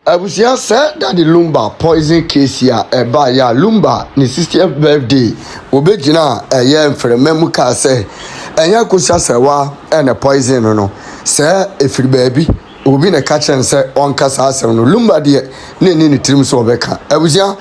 Abusia said that the Lumba poison case here, by ya Lumba, ni 60th birthday. Obejina, a for a memuka say, and Akosua Serwaa and a poison no. Say, if you baby, will be a catch and say, on Casa no Lumba dear, ni trim so beka. Abusia,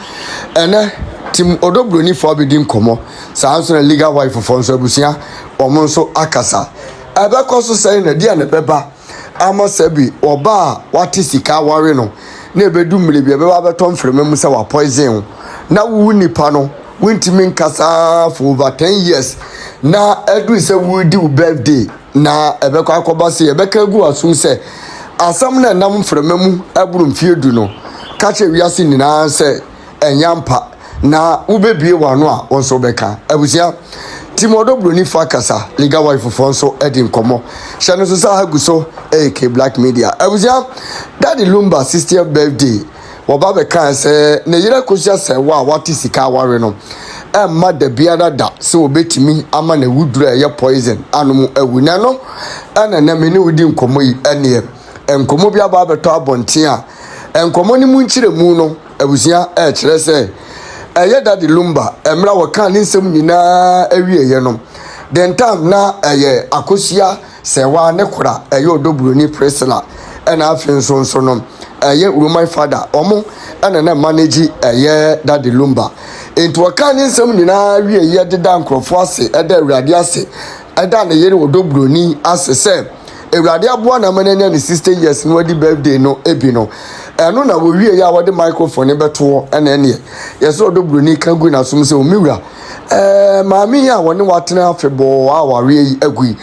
and Tim Odo Bronii forbidden como, sounds a legal wife of Fonso Abusia, or Monso Akasa. Abakoso saying a dear and a beba. Ama sebi oba wati sika ware no na ebedu mlebi ebe beton freme mu se wa poison na wu nipa no wintimi nkasa for over 10 years na edu se wu di birthday na ebekọ akoba se ebeka gu asum se asam na nam freme mu aburu mfiedu no ka che wiase nyina se enyampa na ubebie wano a wonso beka abusia Timodo Bronii Fakasa, legal wife of Fonso, Edin Como. Shano Sosa Haguso, AK Black Media. Abusia, Daddy Lumba, 60th birthday. Wababe can say, Nejira Akosua Serwaa, what is Sika Wareno? Mother Biada da, so bet me, a man a wood dry poison, animal a winano, and a namini within Como any, and Comobia Baba Tabontia, and Comoni Munchire Muno, Abusia, say. Daddy Lumba, Emra wakan insem nyina awie ye no. Den time na Akosua Serwaa ne kora Odo Bronii Presla ena afin so no. My father omo ena na manage Daddy Lumba. Enti wakan insem nyina awie ye deda nkrofo ase eda awurade ase eda na yere Odo Bronii ase se awurade aboa na mananya ne 60 years no di birthday no ebi no. Eno na wo wie ya wode microphone beto ena ene yeso Odo Bronii kan gu na sum se omiwura maami ya woni watena afebo a ware yi agui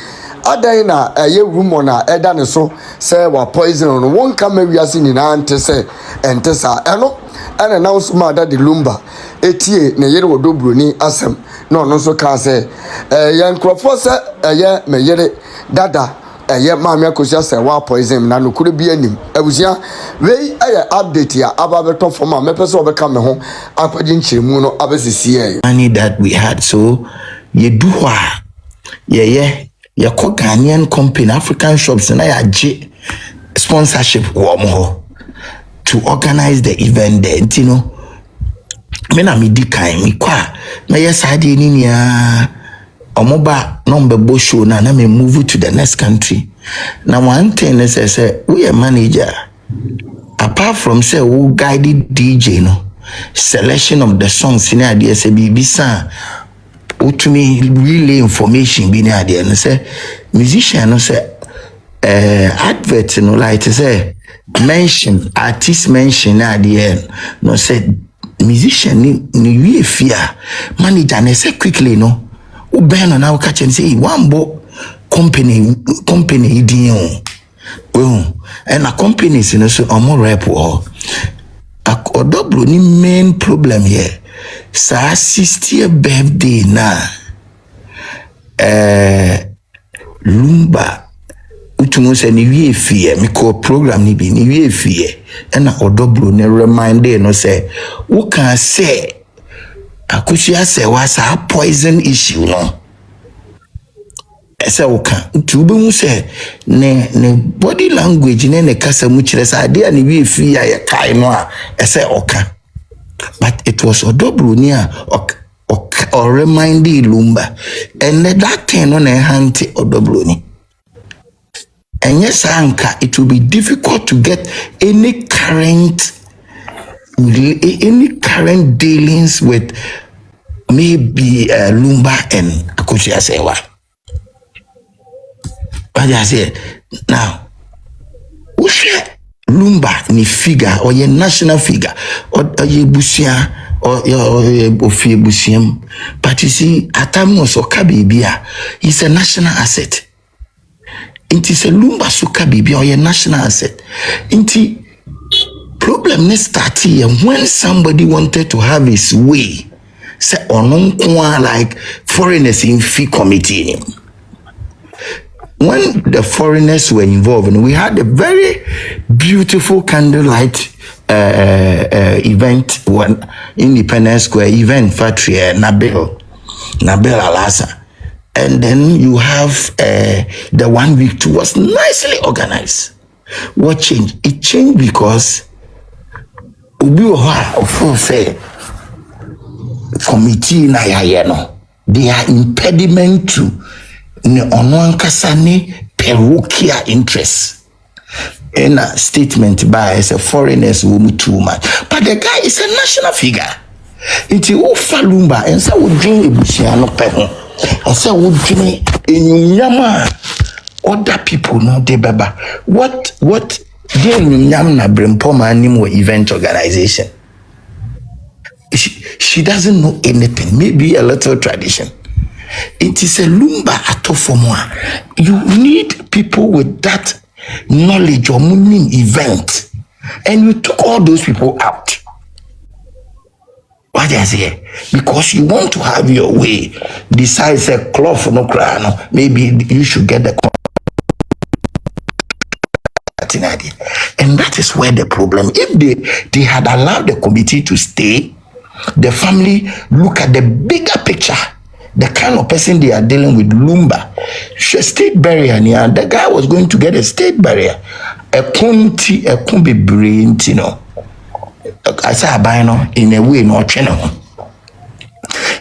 adan na rumo na eda ne so se wa poison no won ka mawiase ni na ante se ente sa eno ena na so ma Daddy Lumba etie ne yere Odo Bronii asem no no so ka se ye nkrofo se me yere dada Mammy Akosua Serwaa poison na nukuri bi anim abusia wei update ya ababeto forma mepeso obeka me ho akwaji nchiremu no abesisi money that we had so ye do ye call Ghanaian company African shops na ya je sponsorship wo mo to organize the event there you know me na me di kan me kwa na yes ade ni nia omoba number bo show na me move to the next country. Now one thing is say we a manager. Apart from say who guided DJ no selection of the songs in idea say bisa to me relay information be near there and say musician no say advert no like say mention artist mention at the end no say musician ni we fear manager na say quickly no Ubeno now catch and say one bo company idin and a company is in so more rap or Odo Bronii main problem here sa 60th birthday na Lumba utumo se ni wie fie me call program ni bi ni wie fie and Odo Bronii remind no say who can say Akosua Serwaa sa poison issue no ese oka ntubu mu se ne body language ne kasa mu kire sa ade ani wi fi ya kai no a ese oka but it was Odo Bronii or remind Lumba and that thing no na hante Odo Bronii and yes anka it will be difficult to get any current dealings with maybe Lumba and Akosua Serwaa. But I say now, Lumba ni figure or your national figure or your busia or your busium. But you see, Atamos or Kabibia is a national asset. It is a Lumba suka bibi or your national asset. Inti problem ne start here when somebody wanted to have his way. Say ononkwa like foreigners in fee committee. When the foreigners were involved, and we had a very beautiful candlelight event, one Independence Square event, factory, Nabil Alasa. And then you have the 1 week tour was nicely organized. What changed? It changed because Ubi of say committee na no. They are impediment to ne ono ankasa ne parochial interests. In a statement by as a foreigners woman too much. But the guy is a national figure. It's a Lumba and so would dream a busiano pen. And so would dream in Yama. Other people know the baba. What dear Yamna Brempoma anymore event organization. She doesn't know anything, maybe a little tradition. It is a Lumba atofomwa. You need people with that knowledge or meaning event, and you took all those people out. What is it? Because you want to have your way. Decides a cloth no crown. Maybe you should get the idea. And that is where the problem. If they had allowed the committee to stay, the family look at the bigger picture. The kind of person they are dealing with, Lumba, state barrier, and the guy was going to get a state barrier. A kumbi brain, you know. I say in a way, no channel.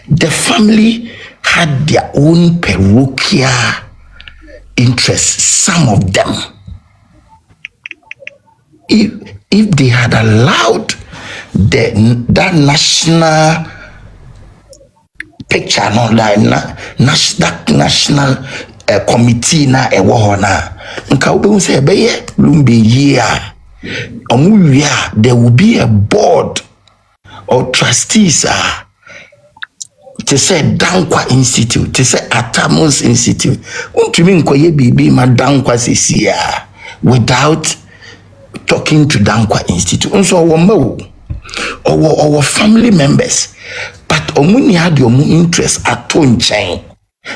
The family had their own parochial interests, some of them. If they had allowed that national picture, no, like that national committee na ewo na nka obi say be Lumba year there will be a board of trustees to say Dankwa Institute, to say Atamos Institute. Untumi nkoye bibi ma Dankwa sisia without talking to Dankwa Institute. Unso our family members, but omuni had your interest at on chain.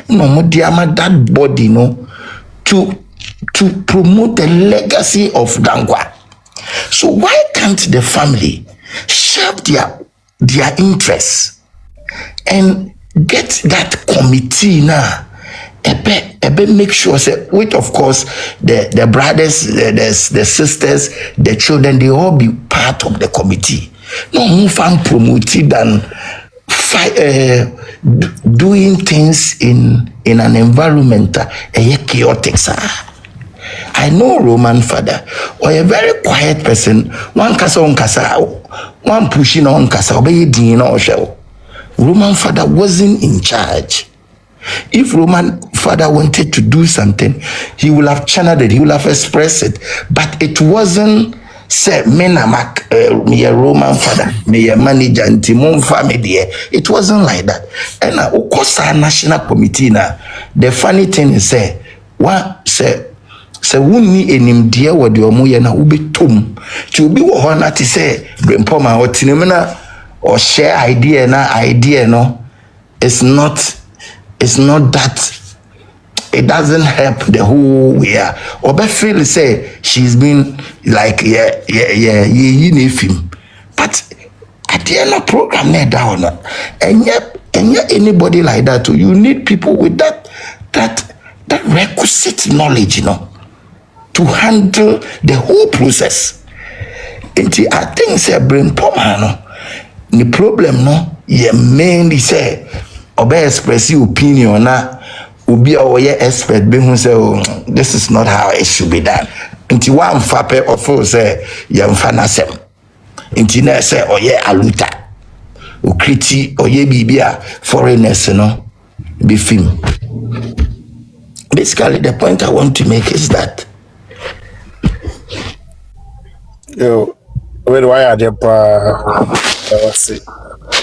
No more that body no to promote the legacy of Dankwa. So why can't the family shape their interests and get that committee now? Ebe make sure say, which of course the brothers, the sisters, the children, they all be part of the committee. No more fan promoted than doing things in an environment chaotic, sir. I know Roman father, or a very quiet person, one kasa, one pushing on kasa, obey or shell. Roman father wasn't in charge. If Roman father wanted to do something, he will have channeled it, he will have expressed it, but it wasn't say me a Roman father, me a manager and Timon family. It wasn't like that. And of course our national committee now, the funny thing is what say wunni enim dia wode omoye na ubetum ti obi wo ho na ti say brempoma otinemna or share idea no, it's not that. It doesn't help the whole way. Obe feel say she's been like film. But at the end of program down, and yet anybody like that too. You need people with that requisite knowledge, to handle the whole process. And I think say brain poma the problem mainly say obe express your opinion na Ubi or expert be who say, oh, this is not how it should be done. Until one fape or four say, yam fanasem. Until ne say, oh yeah, aluta. Ukriti or ye bibia foreigners, be film. Basically, the point I want to make is that. Yo, where do I add up?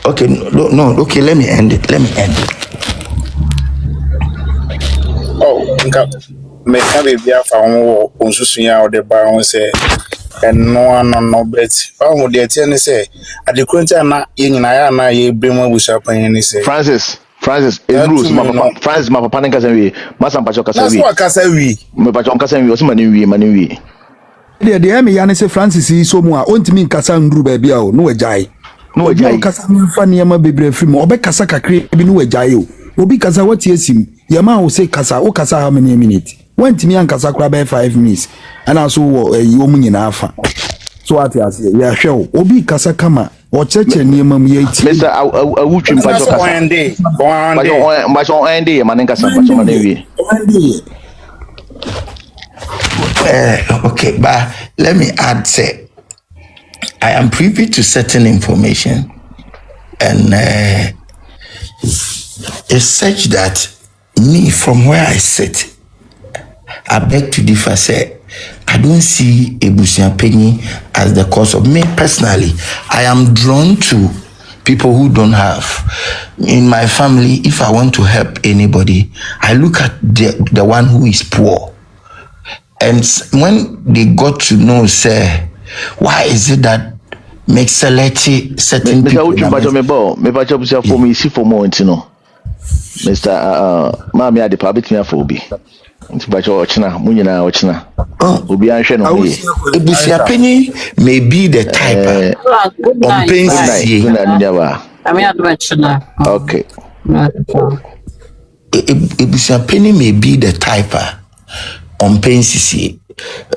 Okay, no, okay, let me end it. Oh, me can be a farm on Susuya or the baron say, and no bet. Oh, the attorney say, at the current time, in I ye bring one with happening. Say, Francis, it rules. Francis, my papa, Casawi, Masan Pacho Casawi. That's what Casawi. My Pacho Casawi was Manu. The Amy Yannis Francis is so more. Won't mean Cassan Drew baby, no a jai. No a jai. Cassan Fanny Yama baby film or Becasaka create no a jayo. Obi Casa what yes him. Yama will say Casa or Casa how many minutes. Went to me and Casacra by 5 minutes. And also a woman in Alpha. So what you say? Yeah, sure. Obi kasa kama. Ocheche niyema miyeti. Mr. Awuchi mpacho kasa. One day. Mpacho one day manen kasa mpacho manen wi. Okay, but let me add, say, I am privy to certain information, and it's such that me, from where I sit, I beg to differ, say, I don't see Ebusiapeni as the cause of me personally. I am drawn to people who don't have. In my family, if I want to help anybody, I look at the one who is poor. And when they got to know, say, why is it that make certain people? Mr. For me, see for more, you know. Mr. Mami had the public me for Obi. Mpacho ochina, munyina ochina. Obi anhwe no ye. Ebusiapeni may be the type on pensi. Okay. Ebusiapeni may be the type on pensi.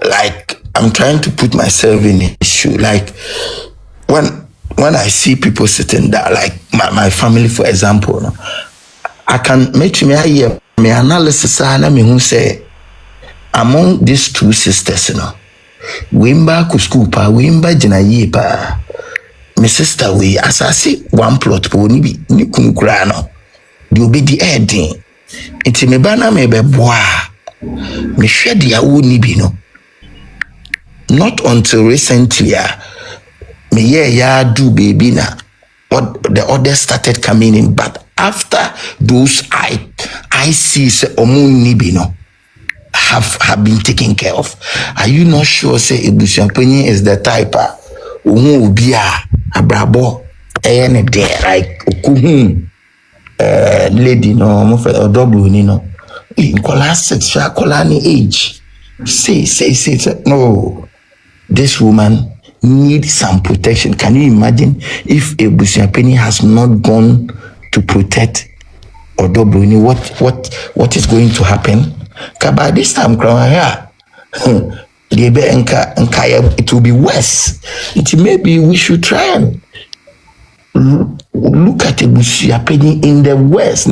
Like, I'm trying to put myself in his shoe. Like, when I see people sitting there, like my family, for example, no, I can make me hear my analysis and me who say among these two sisters, you know, Wimba kuskupa, Wimba jinaye pa. My sister we as I see one plot po ni kunukrano. The obi di ending. Iti me bana me be boa. Me share dia wo ni bi no. Not until recently, me ya do baby na. What the others started coming in, but after those I see say omun nibino have been taken care of. Are you not sure say Ebusiapeni is the type uhu ubia abrabo any there like okuhun lady no mo fe odobu ni no in kola sexual kola ni age say no, this woman needs some protection. Can you imagine if Ebusiapeni has not gone to protect Odobuni? What is going to happen? By this time, it will be worse. Maybe we should try and look at Ebusiapeni in the West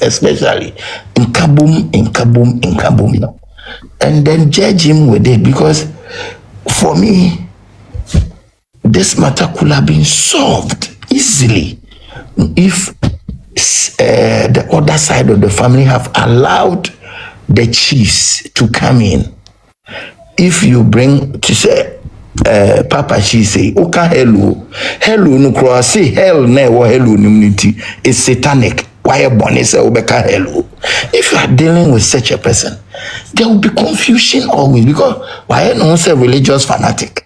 especially in Kabum, and then judge him with it, because for me, this matter could have been solved easily if the other side of the family have allowed the chiefs to come in. If you bring to say Papa she say, okay, hello no cross, say hell never hello immunity is satanic. Why born is obeka hello? If you are dealing with such a person, there will be confusion always, because why no say religious fanatic?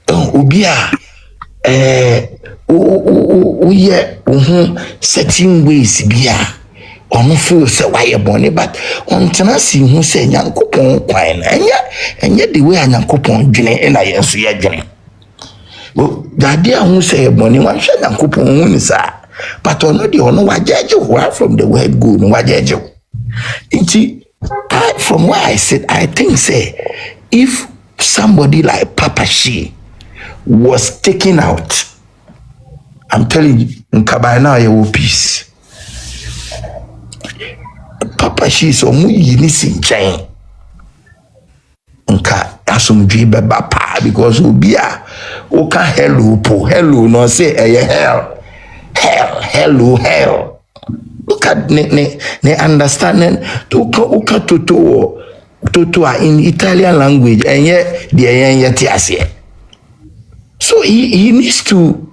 Ubia certain ways bia ono feel say why born, but on tenasi who say nyankopon kwan enya the way nyankopon dwene na yeso ye dwene. Well, the idea who say born wan hwe nyankopon hu ni sa, but ono de ono wajeje who from the word go no wajeje. From where I sit, I think say if somebody like Papa She was taken out, I'm telling you, in Kabana you will peace. Papa She is omu yini sinchain. Nka asumdwi beba pa, because ubia oka hello no say hell. Look at ne understanding uka toto in Italian language, and yet the tiasie. So he needs to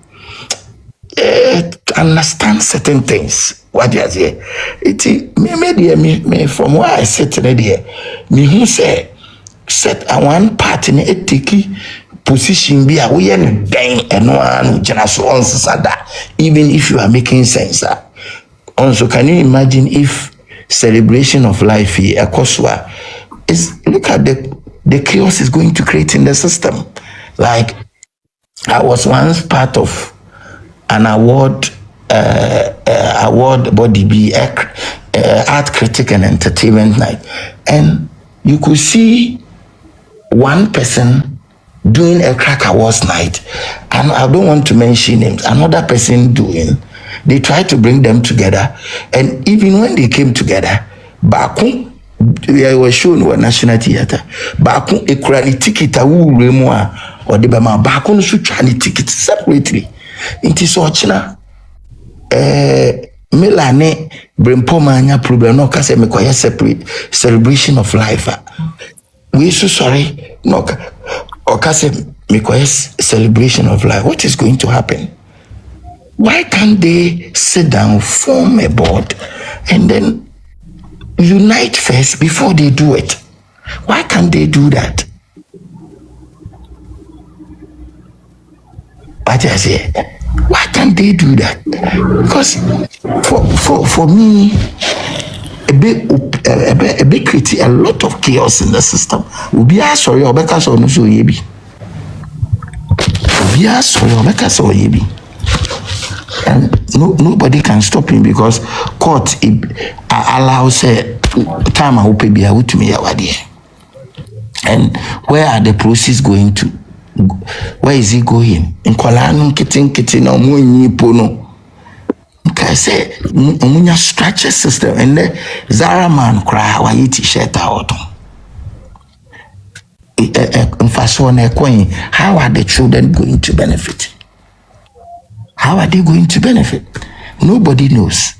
understand certain things. What you say? Me from where I sit there, me who say set one part in a tiki position be a way and dang and one just even if you are making sense. Also, can you imagine if celebration of life here, Akosua, is look at the chaos is going to create in the system. Like, I was once part of an award body be art critic and entertainment night, and you could see one person doing a crack awards night, and I don't want to mention names, another person doing, they tried to bring them together, and even when they came together, Baku, they were shown what National Theatre, Baku, a cranny ticket, a woo remoa, or the Bama, Baku should try the ticket separately. It is Ochina. Melane Brimpoma anya problem no kase me kwaya separate celebration of life. We so sorry no or kase me kwaya celebration of life. What is going to happen? Why can't they sit down, form a board, and then unite first before they do it? Why can't they do that? What I say? Why can't they do that? Because for me, a bit create a lot of chaos in the system. Ubi sorry, or because or no so yebi. Ubi sorry, or because or yebi. And nobody can stop him because court allows time I hope be out to me awadi. And where are the proceeds going to? Where is he going? In Kolano, kitten, no more pono. Okay, say, munya structure system, and the Zara man cry, why you t-shirt out? How are the children going to benefit? How are they going to benefit? Nobody knows.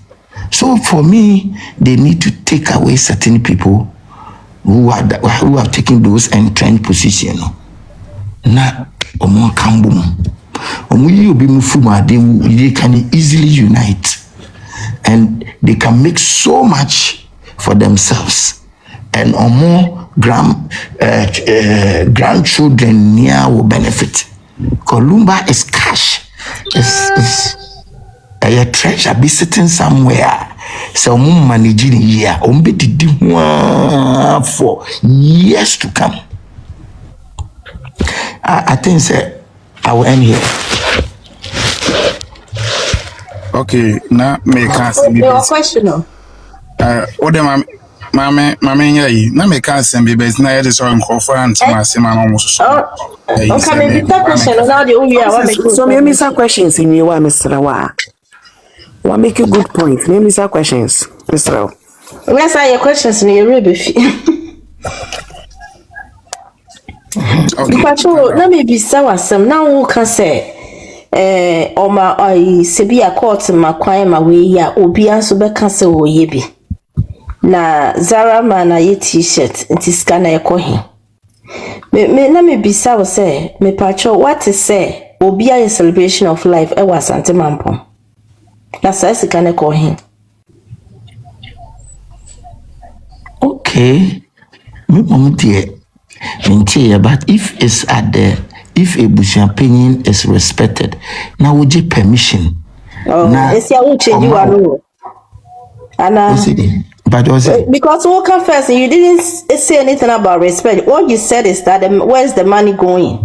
So for me, they need to take away certain people who have taken those entrenched positions. Na omo kambum omo yi obi mufuma they can easily unite and they can make so much for themselves and omo grandchildren near will benefit. Lumba is cash, is a treasure be sitting somewhere. So managing here for years to come. I think I will end here. Okay, now me can't see me. Your question, no. What am I? Mamma, now me can't see me. But now it is on conference. My man almost. Okay, maybe that question. Now the only so maybe some questions in you, Mr. Serwaa. What make you good point? Maybe some questions, Mr. Serwaa. Let's say your questions in your rubbish. But let me be some now who can say or my Sebia court my kwai my way ya obia so be can say o yebi na Zara man na ye t-shirt it is kana e kohi me na me bisa say me pacho what is say obia a celebration of life e was antimampom na say kana kohi. Okay, me mom dear. But if it's if a Bushian opinion is respected, now would you permission? Oh, it's your uche you are. But was it? Because who come first and you didn't say anything about respect. What you said is that where's the money going?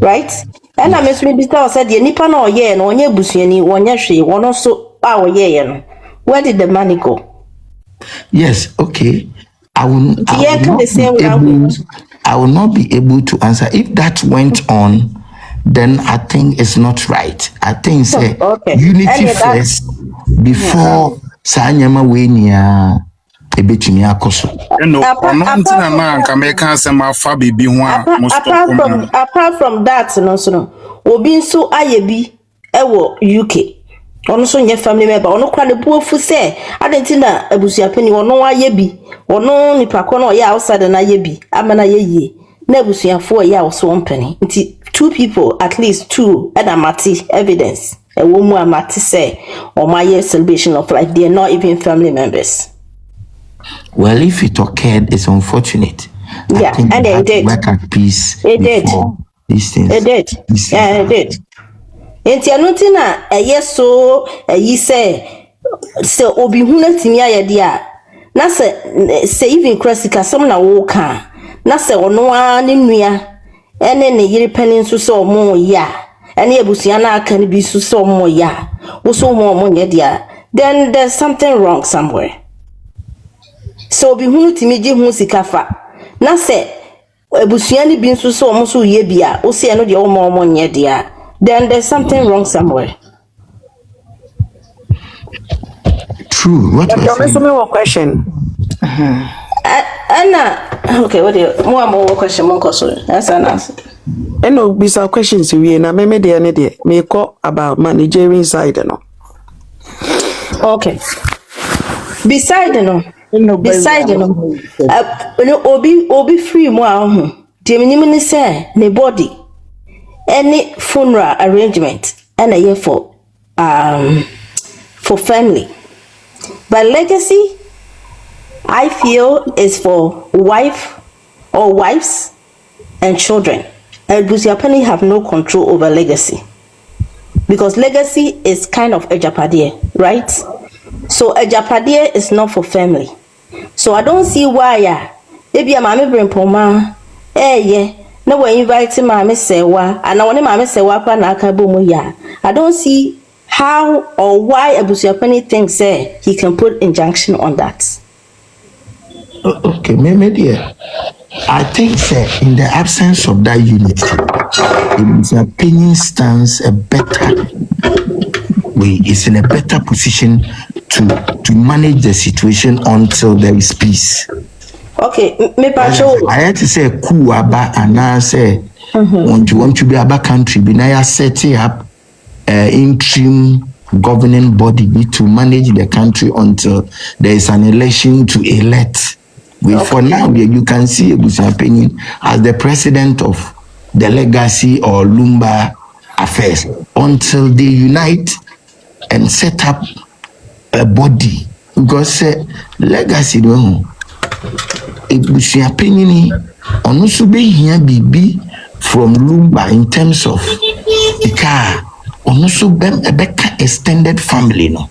Right? And I miss me because I said the nipa no ye no onye busuani onye hwe one also our ye no. Where did the money go? Yes, okay. I will not be able to answer. If that went on, then I think it's not right. I think say unity first before Sanyama Wenia ebetumi akoso. Apart from that, no, obi nso ayebi ewo UK. Ono so nye family member ono kwa ne buofu se adenti na abusuapeni ono ayebi ono nipa ko no ya outside na ayebi amana yeye na abusuafo ya oso ompeni nti two people at least two adamati evidence e wo mu amati say o my celebration of life they are not even family members. Well, if it occurred, it's unfortunate. Yeah, and they did work at peace. It did. These things. It did. Yeah, it did. Enti anoti na so yi se obi hu na timi ayede a na se even cressica some na wo ka na se ono a ne nua ene ne yiri panin so so mo ya ene ebusua na aka ne bi so so mo ya wo so mo nye dia then there's something wrong somewhere. So obi hu timi ji hu sika fa na se ebusuani bi nso so omo so ye bia o se no de omo nye dia, then there's something wrong somewhere. True. What But was don't saying? me one question. Anna, okay, what do you more question more question? That's an answer. And no bisa questions we na me dey ne dey. Me call about managerial side no. Okay. Beside obi free mo ahu. The minimum say ne body any funeral arrangement and a year for family. But legacy, I feel, is for wife or wives and children. And Busiapani have no control over legacy. Because legacy is kind of a japadie, right? So a japadie is not for family. So I don't see why maybe a mama bring poma, yeah. No one inviting mama Serwaa, and I want mama Serwaa pa na akabomo ya. I don't see how or why a Busiapani thinks he can put injunction on that. Okay, maybe dear. I think in the absence of that unity, the opinion stands a better way. It's in a better position to manage the situation until there is peace. Okay, me pacho. I had to say coup aba and I say want to be about country, but now setting up interim governing body to manage the country until there is an election to elect. For now, you can see Busiapani as the president of the legacy or Lumba affairs until they unite and set up a body. Because legacy don't Busiapani on also be here be from Lumba in terms of the car on also be a better extended family no.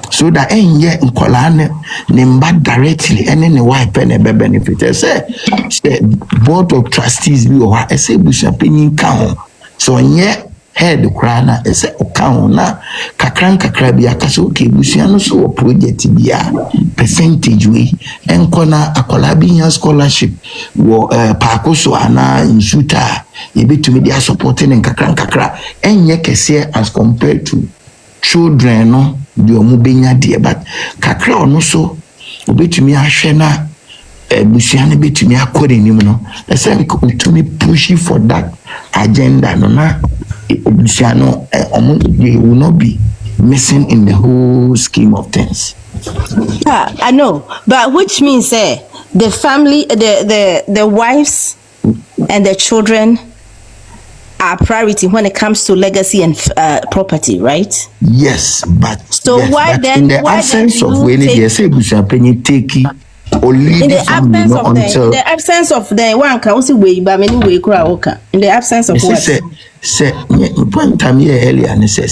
So that enye nkolane nimba directly ene ne wife ne be benefit say board of trustees bi o ha say Busiapani ka ho so nye head kra na say o ka ho na kakra bi aka so okay busua no so project bi a percentage we enkona akola bi nya scholarship wo Akosua na insuta e betumi dia supporting kakra enye kese as compared to children no the omubenya de but kakra ono so obetumi ahwe na busiane betumi akore nim no say we push for that agenda no na busiano they will not be missing in the whole scheme of things. I know, but which means the family, the wives and the children are priority when it comes to legacy and property, right? Yes, but so yes, why but then? In the why absence of when they say Busiapani take or leave in the family absence of until in the absence of the one can also wait, but many way oka. In the absence of what? Say point time here earlier and say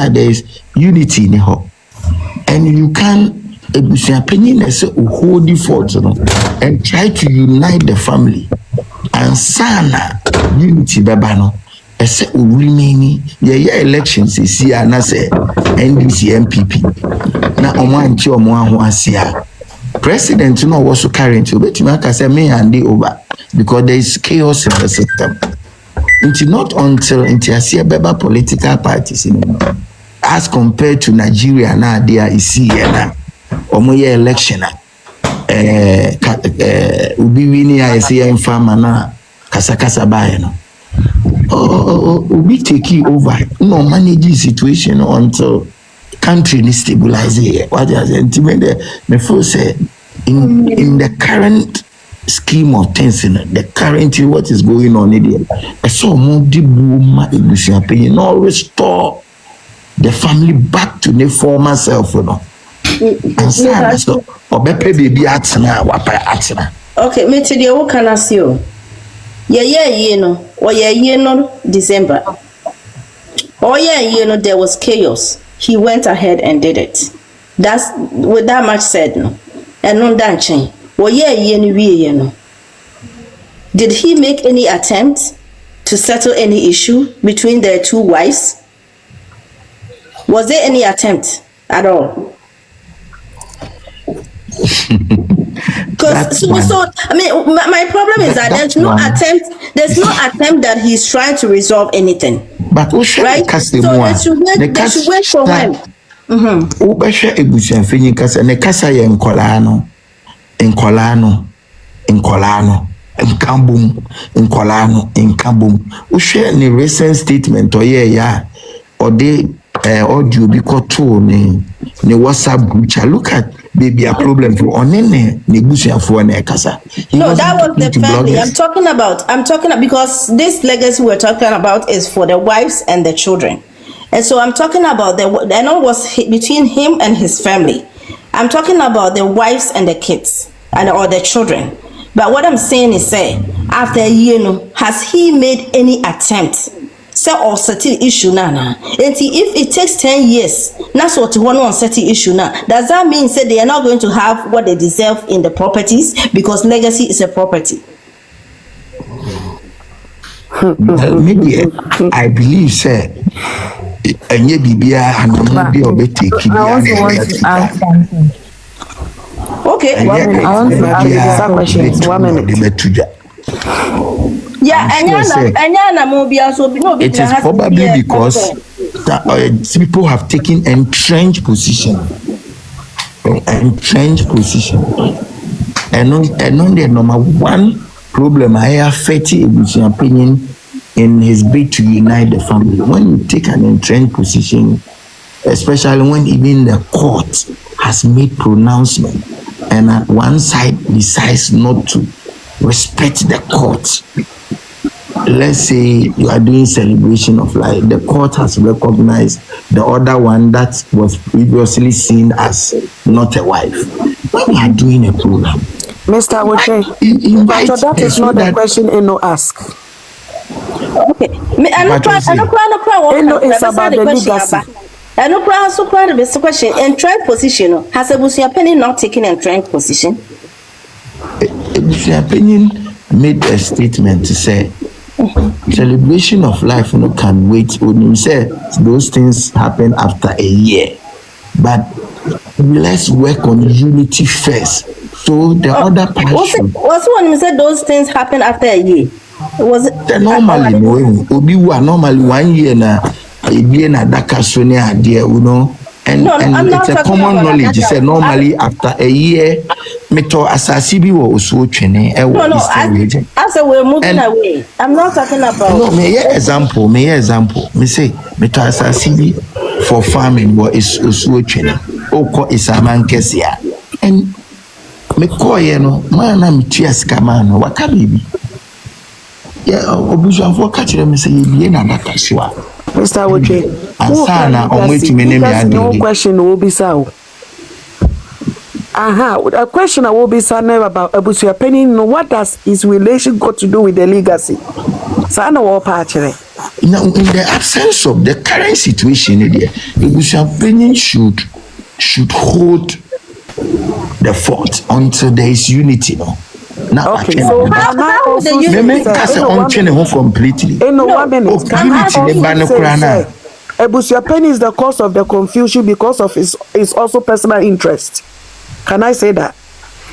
there is unity in the home, and you can Busiapani say hold the fort and try to unite the family and sana unity babano. I say remaining elections is here and I say NDC MPP na omanti omo asia president no was current obetimi aka say me hand over because there is chaos in the system. It's not until asia beba political parties as compared to Nigeria now there is here na omo election ubi wini ya ese farmer na kasa bae no we take over no manage the situation until country is stabilized. What is the first say in the current scheme of things in the current what is going on in there so more Busiapani no restore the family back to the former self and so baby atsena okay me to the wo kana see o ye no December there was chaos. He went ahead and did it. That's with that much said no. And on that chain. Did he make any attempt to settle any issue between their two wives? Was there any attempt at all? Because so I mean, my problem is that there's no attempt. There's no attempt that he's trying to resolve anything. But right? So they should wait for when. Ubesha ebusiafenyi kasa ne kasa ye nkolano nkabum uhwe ne recent statement oye ya ode audio bi koto ne WhatsApp group chat. Look at baby a problem for onene ne busiafo na kasa. No, that was the family I'm talking about because this legacy we're talking about is for the wives and the children. And so I'm talking about I know it was between him and his family. I'm talking about the wives and the kids or the children. But what I'm saying is, after a year, has he made any attempt? Or settle issue now. And if it takes 10 years, that's what one on settle issue now. Does that mean they are not going to have what they deserve in the properties because legacy is a property? Maybe I believe, sir. And ye be and be obey. Okay. I want to ask some questions. 1 minute. Yeah, it is probably because people have taken entrenched position. And on the number one problem I have fatty opinion in his bid to unite the family. When you take an entrenched position, especially when even the court has made pronouncement and one side decides not to respect the court. Let's say you are doing celebration of life. The court has recognized the other one that was previously seen as not a wife. When you are doing a program, Mr. Awoche, so that is not the question Eno ask. Okay. Eno is about the legacy. I know also quite a best question. Entrenched position. Has a Busiapeni not taken entrenched position? Busiapeni made a statement to say celebration of life can wait. When you say those things happen after a year, but let's work on unity first. So the other part was when you said those things happen after a year. Was it normally normally 1 year na and it's a common knowledge. You say normally after a year, meto asasibi wo osuo twene e wo eastern region. As we're moving away, I'm not talking about. No, me example. Me say meto asasibi for farming wo osuo twene. Oko isaman kesia. And me koye no man na metua sika man no waka bibi. Yeah, obusuafo ka kire me say ye na Akosua. Mr. Awoche, no question will be so. A question I will be saying about Abusia Penny. What does his relation got to do with the legacy? So no now, in the absence of the current situation, Abusia Penny should hold the fort until there is unity. No. Now, okay, so how completely. Abusia Penny is the cause of the confusion because of his also personal interest. Can I say that?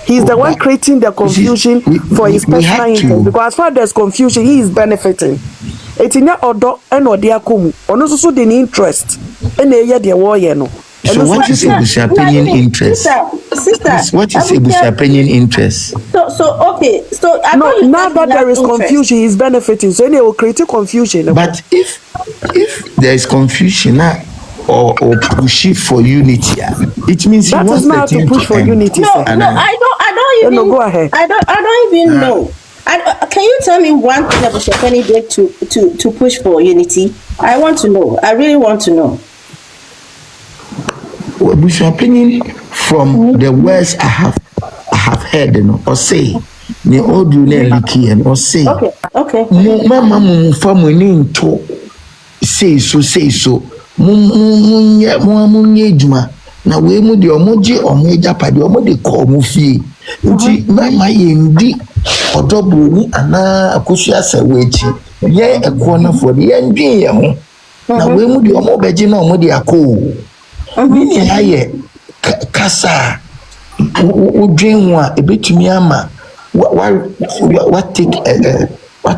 He's the one creating the confusion for his personal interest. Because as far as there's confusion, he is benefiting. It's in your order and or their kumu. Or also the interest. And they the war, So what is Abusia opinion interest? Sister, what is Abusia opinion interest? So okay. So now that there is confusion, he's benefiting. So they will create a confusion. But if there is confusion or push for unity, it means that is not to push for unity. No, I don't even. No, go ahead. I don't even know. Can you tell me one thing Abusia Penny did to push for unity? I want to know. I really want to know. Abusia opinion from the words I have heard or say the audio leaky and or say okay mama family to say so munye juma na we mu de omoje omeja pade omode ko mu fie nti mama yendi odobroni ana Akosua Serwaa echi ye eko na for de yendwen ye ho na we mu de omobeje na omode akọ Mini aye kasa dream one a bit to me ama what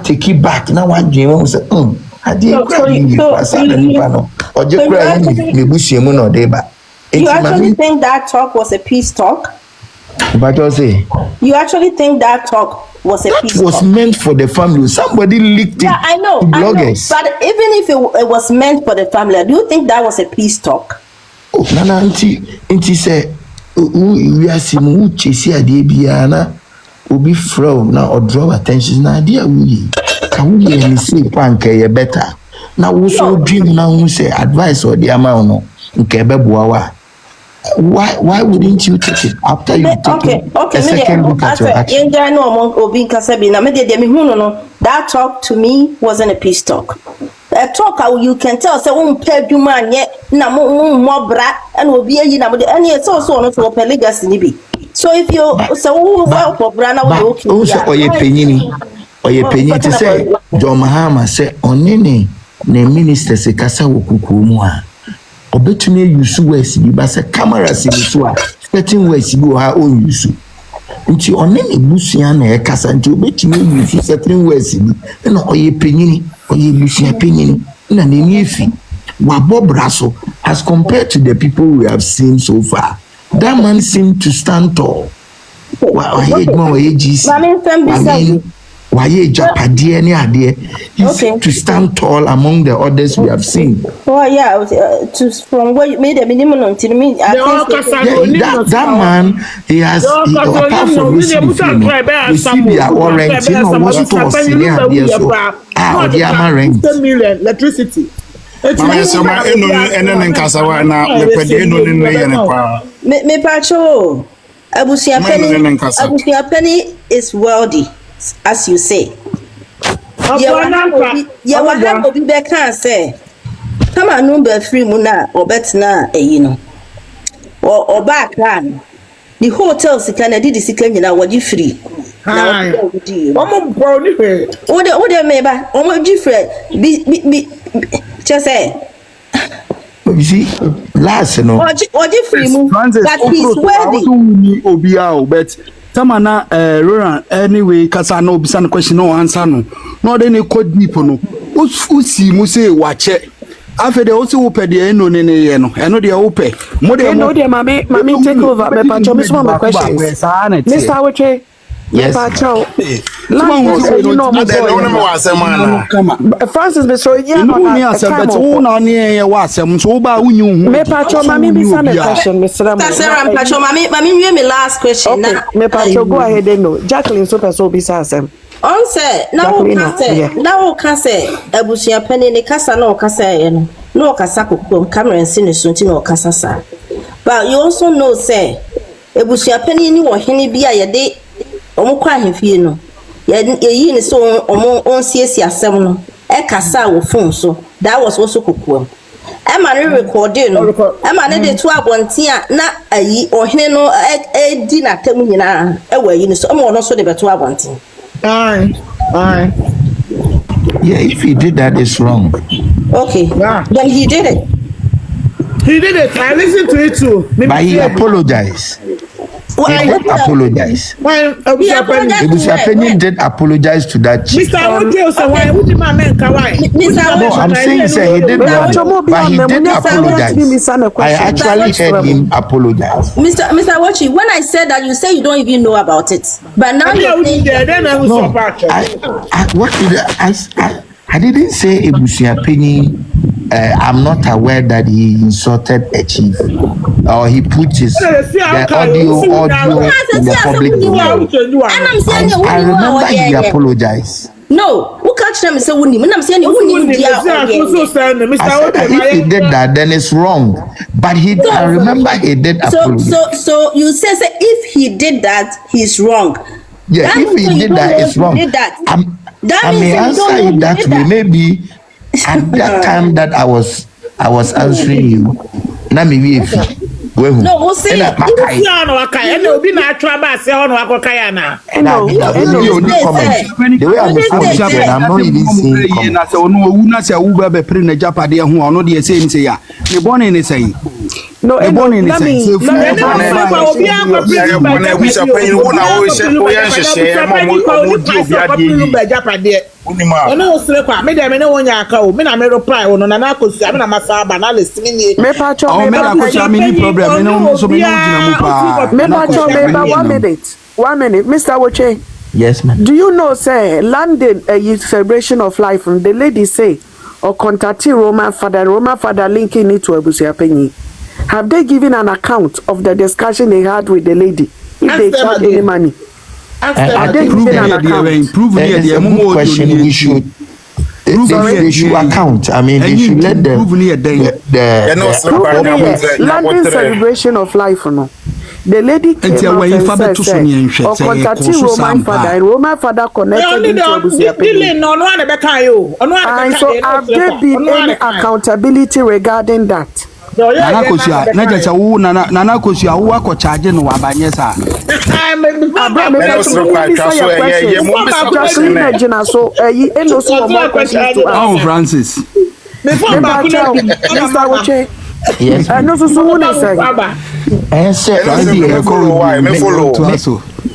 take it back now one dream was I did no or just me bushemu no deba. You actually think that talk was a peace talk? But I say you actually think that talk was a peace talk? That was meant for the family. Somebody leaked it. Yeah, I know. But even if it was meant for the family, do you think that was a peace talk? Oh, Nana, auntie say, we are seeing who chase here, Debiana, will be from now or draw attention. Now, dear, we can we see panke better. Now, we so dream now, we say advice or the amount of Kebebuawa. Why wouldn't you take it after you take a second look at your action? That talk to me wasn't a peace talk. A talk you can tell say you man yet more brat and will be and it's also not to open legacy. So if you say well for Brana also or your penny to say John Mahama say on any minister se kasa wokukumwa. Obetumi use words bi ba se cameras ni so a certain words bi ha o use nti one ne busua na e kasa nti obetumi use certain words bi na oye penyini oye busua penyini na ne efi wa bobraso as compared to the people we have seen so far. That man seemed to stand tall. Why Japadi any idea? He seemed to stand tall among the others we have seen. Oh yeah, from what you made a minimum until me. That man, he has apart from receiving their orange, you know what stores in there so they are rent. Electricity. Me pacho, Abusia Penny is wealthy, as you say. Yeah, what happened to be can say? Come on, number free muna or better you know. Or back run. The hotels can did the second you what you free. Now Bronii. What they may buy almost different. Be just say. You see, last no. Or different move. But he's worthy. But Tamana Roran anyway, Casano Bisan question no answer no. Not any code deep no. Usi Muse watch it. After they also open the end on any eno. I know they are open. More than no, dear mammy take over. My patron is one of my questions. Mr. Awache. Yes. Francis Besro, yeah, me patron, mammy, be some question, Mr. Mammy, me last question. Me patron, go ahead and no. Jacqueline Super so beside them. On say now kase Abusia Penny ne kasa no kasa no kasa kokom Cameron sin sunti no kasa sa. But you also know say Abusia Penny ni wo hene bia ye de omo kwa ahefie no ye ni so omo onsiesie asem no e kasa wo phone so that was also kokom. E ma ne recording no e ma ne de to abonte a na ayi ohene no e di na tem nyina e wa yi ni so omo no so de beto abonte. Yeah, if he did that, it's wrong. Okay, then he did it. He did it. I listened to it too. But he apologized. He did apologize. Abusia Penny did apologize to that chief. Mr. No, I'm saying he did wrong, but he did apologize. I actually heard him apologize. Mr. Wachi, when I said that, you say you don't even know about it. But now you're saying no, I didn't say Abusia Penny. I'm not aware that he insulted a chief or he put his the audio in the public domain. I remember he apologized. No, who catch them and say I'm saying I said that if he did that, then it's wrong. But I remember he did apologize. So you say if he did that, he's wrong. Yeah, that if he did that, it's wrong. I may answer it that way. Maybe at that time that I was answering you, na maybe if no, we'll see. The way I'm listening, I'm not even seeing comments. No, let me. Let me One minute, Mr. Woche. Yes, ma'am. Do you know, say, London, a celebration of life, and the lady say, or contact Roman father linking it to Abusia Penny. Have they given an account of the discussion they had with the lady? If they charge any money? Have they given an account? Question we should. They should account. I mean, they should let the London celebration of life, no. The lady came out and said, or contacting Roman father, and Roman father connected into Abusia Penny. And so have there been any accountability regarding that? Nana Akosua who are charging no abanye sa. Oh, Francis. Mr. Woche. Yes. I know so soon I say.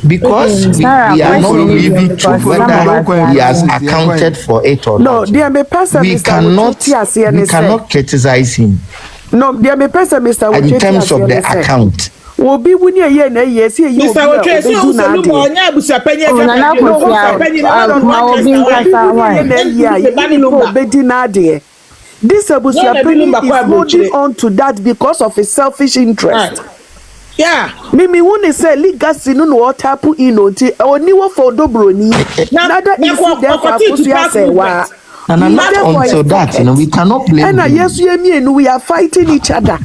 Because we are not really sure whether he has accounted for it or not. No, we cannot criticize him. No, there may person Mr. Woche in terms of the account. Will be when you see you. Mr. Woche, so Lumba, Abusia Penny, this Abusia Penny is holding on to that because of his selfish interest. Yeah. Mimi won't say legacy no water put in or new for Bronii. Another issue there for Akosua Serwaa. And not until that, we cannot blame him. And yes, and we are fighting each other.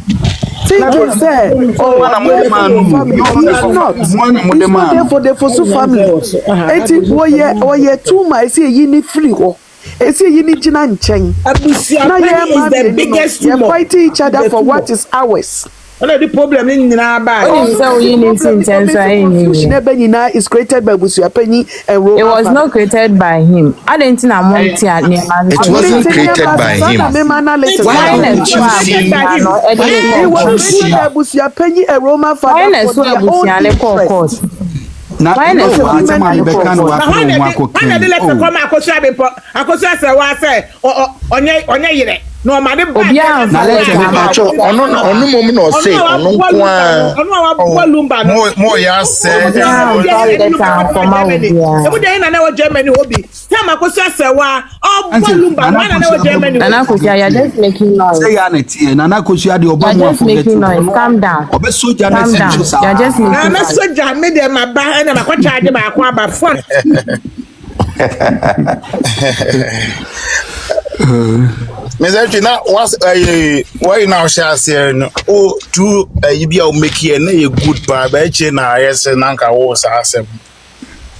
Think you say, he's not there for the Fosu family. It is why 2 miles a year free. It's a unit in Anchang. The biggest. You're fighting each other for what is ours. The problem in our bag. Is created by Abusia Penny and it was not created by him. I didn't know it wasn't created by him. Why Abusia Penny and Roma father for their own interest. Why not? No, madam. Lumba. More yes, Germany hobby. Serwaa. Lumba. Germany. Nana Akosua, you're just making noise. Nana Akosua, the Obama. You're just making noise. Calm down. Calm down. You're just making noise. I'm made them a bar and I'm a charge my aqua phone. Mr. Now, why now shall say, oh, to you be able to make a good bar, but yes, and Uncle was asking.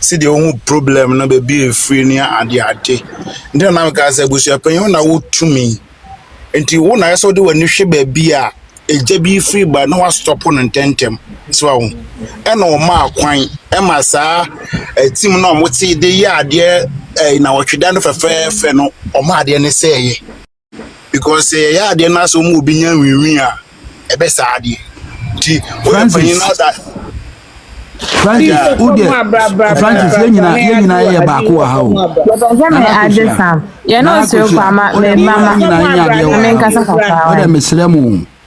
See the only problem, no be free near and the ate. Then I say, Abusia Penny, to me. Until when I saw the one you should be a JB free, but no one stop on and tentem. So, and no mark wine, Emma, sir, a team no would see the yard there in our Chidan of a fair fennel or mad and say. Because yeah, they're not so moving we are a best idea. Francis, Francis,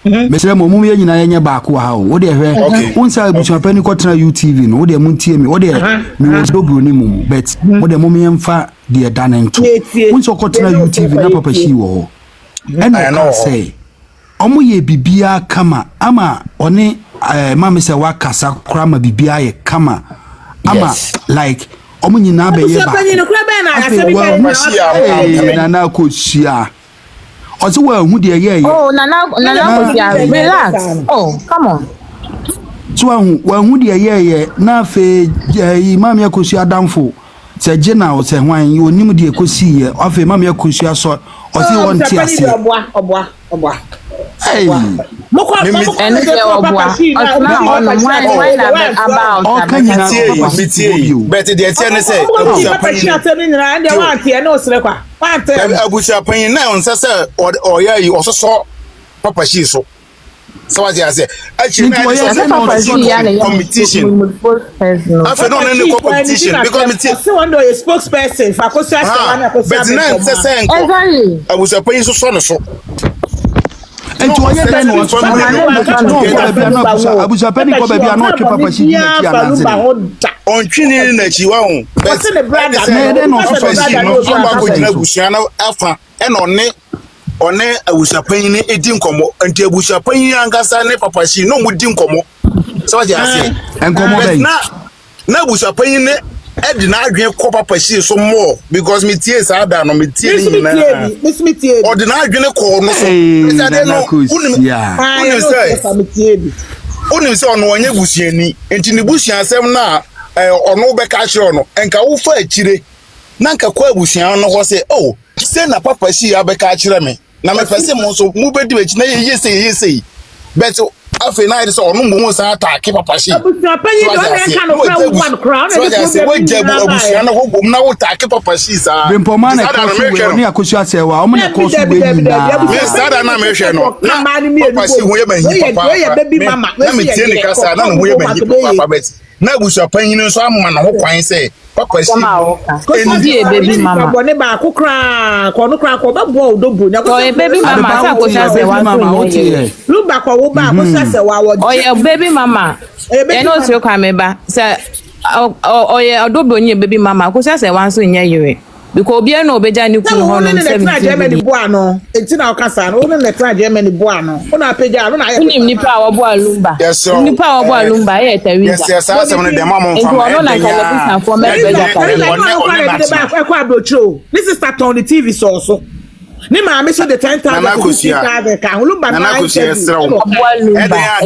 Mesremo mum ye nyina ye baako ha wo de hwe unsa Abusia Penny kwotena UTV no wo de muntie mi wo de mi wo do Bronii mum bet wo de mum ye mfa de danento unsa kwotena UTV na papa shi wo ho ena say omo ye bibia kama ama one mama se wakasa krama bibia ye kama ama like omo nyina be ye ba Nana Akosua also well who dear yeah oh Nana Akosua relax oh come on so who dear yeah na fe Mama Akosua damfo se jena o se hwan you onim de ekosi ye afi Mama Akosua so o se won ti ase oboa hey moko and there oboa osna on why na about but the atene say Abusia Penny now say or yeah you also saw papa she so So what you say? Actually, competition. I feel not any competition because me so one a spokesperson for Akosua Serwaa but now say I was a pay so. And to oye den no so abusa pani ko baby na otwe papa shi di na ti on twini na chi wa ho but the brother no so ba ko dina busia na afa e no ne one abusa pani ne edi nkomo anti abusa pani angasa ne papa shi no mu di nkomo so what you say nkomo ben na abusa pani ne edi na adwen ko papa shi so more because me tie sa da no me tie ni na odi na adwen ko no so me say no unim say ono onye busiani enti ni busia asem na ono be ka hye ono enka wo fa akire na nka kwa busia no ho say oh say na papa shi ya be ka akire me na me pese mo so mu be di echi na ye say but afi na so ono mo sa attack papa shi abusia panyi do na kan no one crown so ya say we jebu abusia na wo gom na wo attack papa shi sa Bimpoma na ko ni Akosua Serwaa o mo na ko so be ni na me sada na me hwe no papa shi wo ye ban hi papa baby mama na me tie ni kasa na no wo ye ban hi papa bet na abusia panyi no so amma na ho kwan say papa shi Endi baby mama bo ne ba ko kra ko ba bo odobo nya ko baby mama sa Akosua Serwaa so Lumba ko wo ba Akosua Serwaa wo oye baby mama e no so kwa me ba say oye odobo nye baby mama Akosua Serwaa so nye yire because obi na obeja ni kunu ho no 70 bo ano enti na okasa no no na Germany bo ano una peja no na unim nipa a wo bo Lumba nipa a wo bo Lumba e tawiza yes asem no dem amon fam no na television for me beja ka kwa brocho this is start on the TV so ni ma me so the 10,000 ka Lumba na Akosua Serwaa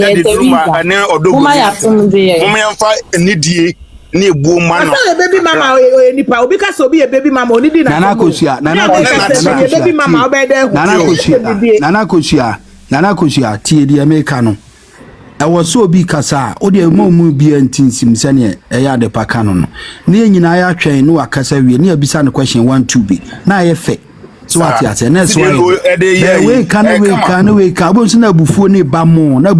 e dey Lumba ane odogo kuma ya tumde kuma yan fa nidie ni ebu ma no baby mama o nipa obi ka so bi baby mama oni di na Akosua baby mama obede Akosua tie di America no e wo so obi kasa o de mu bi antinsim sene e ya de paka no ne nyina ya twen no akasa wie ne abisa ne question 1 2 bi na ye fe so what ya say na so we can bo so na bufuo ne ba mo na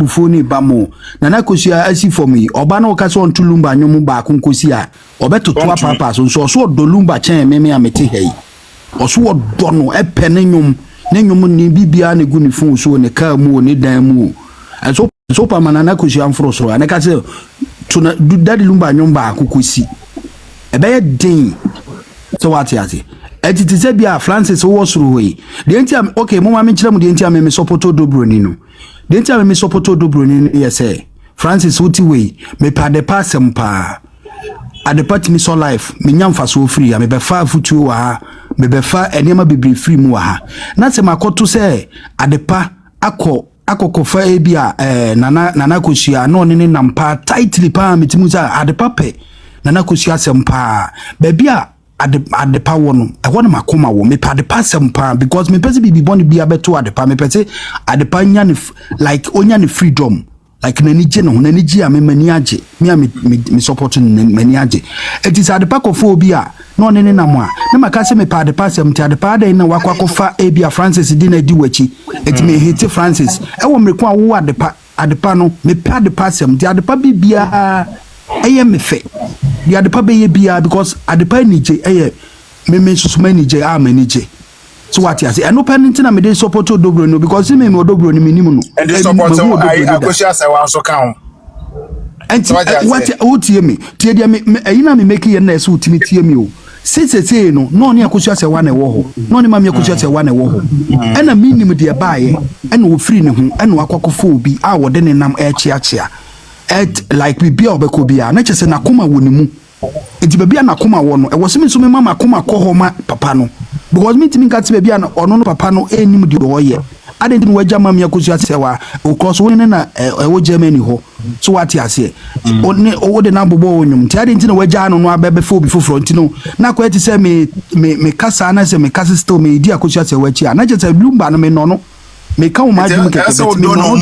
Akosua asi for me oba na o kasa on Lumba nyom ba konkosi a obetoto papa so do Lumba chen me amete hei oso do no e pe ne nyom ni bibia ne gu ni fun so ne ka mu ne dan mu so pa manana Akosua amfro so na ka say to na daddy Lumba nyom ba konkosi e be ye din so what ya say etiti bia Francis wo soro we de ntia okay mo ma me kire mu de ntia me support Dobroni no de ntia me support Dobroni yes Francis wuti we me pa de passem pa adepati mi so life me nyamfa so free me be fa futu wa me be fa enema bibiri free mu wa na se makoto se adepa akokofa bia nana Akosua no ne nampa tightly pa metimu sa adepa pe nana Akosua sempa be bia adepa wono e wona makoma wo me pa adepa sempa because me pese bibi boni bia beto adepa me pese adepa nya ne like onya ne freedom like nani je no nani ji a me mani age me support mani age it is adepa kofo obi a no ne nam a na maka se me pa adepa sempa adepa da na wakwakofa bia Francis di na di wachi it me hit Francis e wo mreku a wo adepa no me pa adepa sempa adepa bibia eye me fe the adepa be bia because adepa nije eye me susuma nije a manije so what you say eno penity na me dey support Dobroni no because me Dobroni minimum no and the support Akosua Serwaa so kan and what tie me tie dia me ayina me make ye na so utimi tie me o sesese no no ne Akosua Serwaa na wo ho no ne ma me Akosua Serwaa na wo ho ena minimum de baaye ena wo free ne ho ena wakokofo obi a wo de ne nam chia like we be obeko bia na chese na koma wonimu enti bia na koma wo no e wo se me so me mama koma kohoma papa no because me timi ka te bia na ono no papa no enim di wo ye adenti no wagya mam Akosua Serwaa o cross woni na wo Germany ho so what you say oni o de na bobo wonyum ti adenti no wagya no no abebe fo bi foforo enti no na ko eti se me kasa na se me kasa still me di Akosua Serwaa chi na chese Lumba no me no me ka o madwum keke so do no